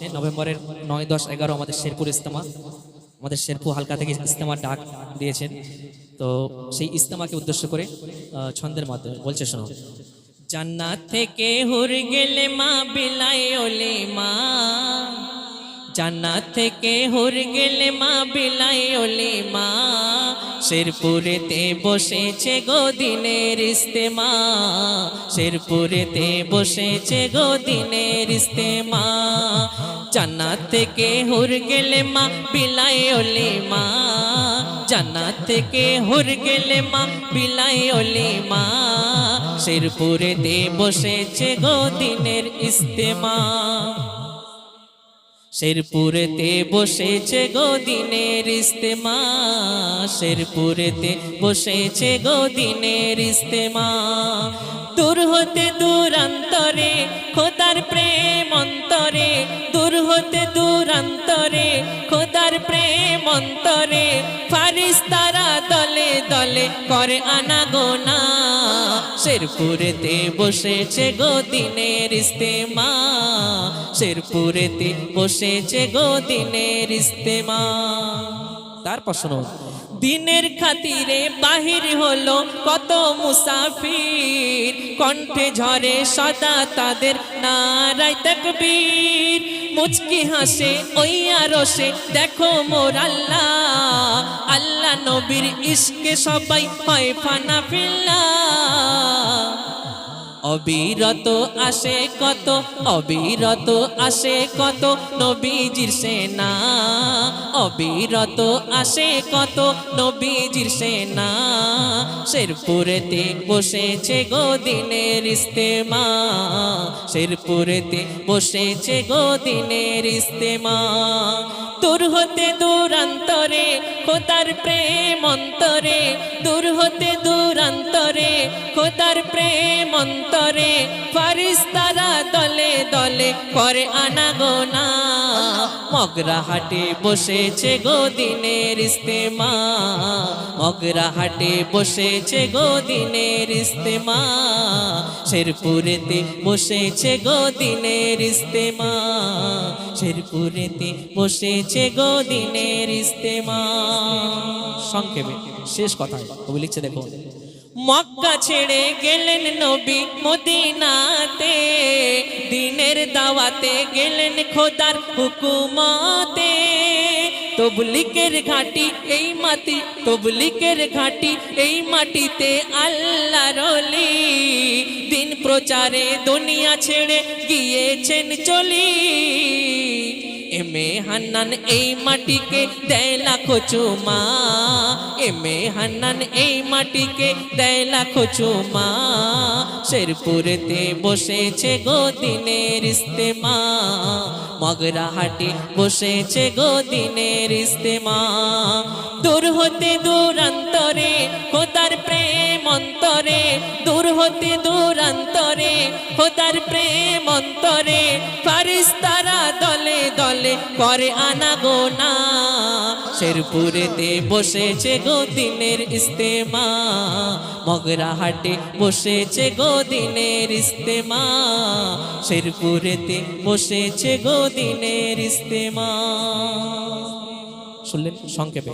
নভেম্বরের ৯, ১০, ১১ আমাদের শেরপুর ইজতেমা, আমাদের শেরপুর হালকা থেকে ইজতেমার ডাক দিয়েছেন। তো সেই ইজতেমাকে উদ্দেশ্য করে ছন্দের মাধ্যমে বলছে, শোনো। জান্নাত থেকে হুর গেলে মা বিলাই ওলে মা, জান্নাত থেকে হুর গেলে মা বিলাই ওলে মা, শেরপুরেতে বসেছে গো দিনের ইজতেমা, শেরপুরেতে বসেছে গো দিনের ইজতেমা। জান্নাত থেকে হুর গেলে মা বিলাই ওলে মা, জান্নাত থেকে হুর গেলে মা বিলাই ওলে মা, শেরপুরেতে বসেছে গো দিনের ইজতেমা, শেরপুরেতে বসেছে গো দিনের ইজতেমা, শেরপুরেতে বসেছে গো দিনের ইজতেমা। দূর হতে দূরান্তরে খোদার প্রেম অন্তরে, দূর হতে দূরান্তরে খোদার প্রেম অন্তরে, ফারিস্তারা দলে দলে করে আনাগোনা, শেরপুরেতে বসেছে গো দিনের ইজতেমা, শেরপুরেতে বসেছে গো দিনের ইজতেমা। তারপর শোনো, দিনের খাতিরে বাহির হলো কত মুসাফির, কণ্ঠে ঝরে সদা তাদের নারায়ে তাকবীর, মুচকি হাসে ওই আরশে দেখো মোর আল্লাহ, আল্লাহ নবীর ইশকে সবাই হয় ফানা ফিল্লাহ। অবিরত আসে কত, অবিরত আসে কত নবীজির সেনা, অবিরত আসে কত নবীজির সেনা, শেরপুরেতে বসেছে গো দিনের ইজতেমা, শেরপুরেতে বসেছে গো দিনের ইজতেমা। দূর হতে দূরান্তরে খোদার প্রেম অন্তরে, দূর হতে দূরান্তরে খোদার প্রেম অন্তরে, ফারিস্তারা দলে দলে করে আনাগোনা, মগরা হাটে বসেছে গো দিনের ইজতেমা, মগরা হাটে বসেছে গো দিনের ইজতেমা, শেরপুরেতে বসেছে গো দিনের ইজতেমা, শেরপুরেতে বসেছে গো দিনের ইজতেমা। সংক্ষেপে শেষ কথা কবি লিখছে, দেখো। মক্কা ছেড়ে গেলেন নবী মদিনাতে, দিনের দাওয়াতে গেলেন খোদার হুকুমতে, তবলিগের ঘাটি এই মাটি, তবলিগের ঘাটি এই মাটিতে আল্লাহর ওলি, দিন প্রচারে দুনিয়া ছেড়ে গিয়েছেন চলি, এমে হান্নান এই মাটিকে দেয় লাখো চুমা, এমে হান্নান এই মাটিকে দেয় লাখো চুমা, শেরপুরেতে বসেছে গো দিনের ইজতেমা, মগরা হাটে বসেছে গো দিনের ইজতেমা। দূর হতে দূরান্তরে খোদার প্রেম অন্তরে, দূর হতে দূরান্তরে খোদার প্রেম অন্তরে, ফারিস্তারা দলে দলে করে আনাগোনা, শেরপুরেতে বসেছে গো দিনের ইজতেমা, মগরা হাটে বসেছে গো দিনের ইজতেমা, শেরপুরেতে বসেছে গো দিনের ইজতেমা। শুনলেন সংক্ষেপে।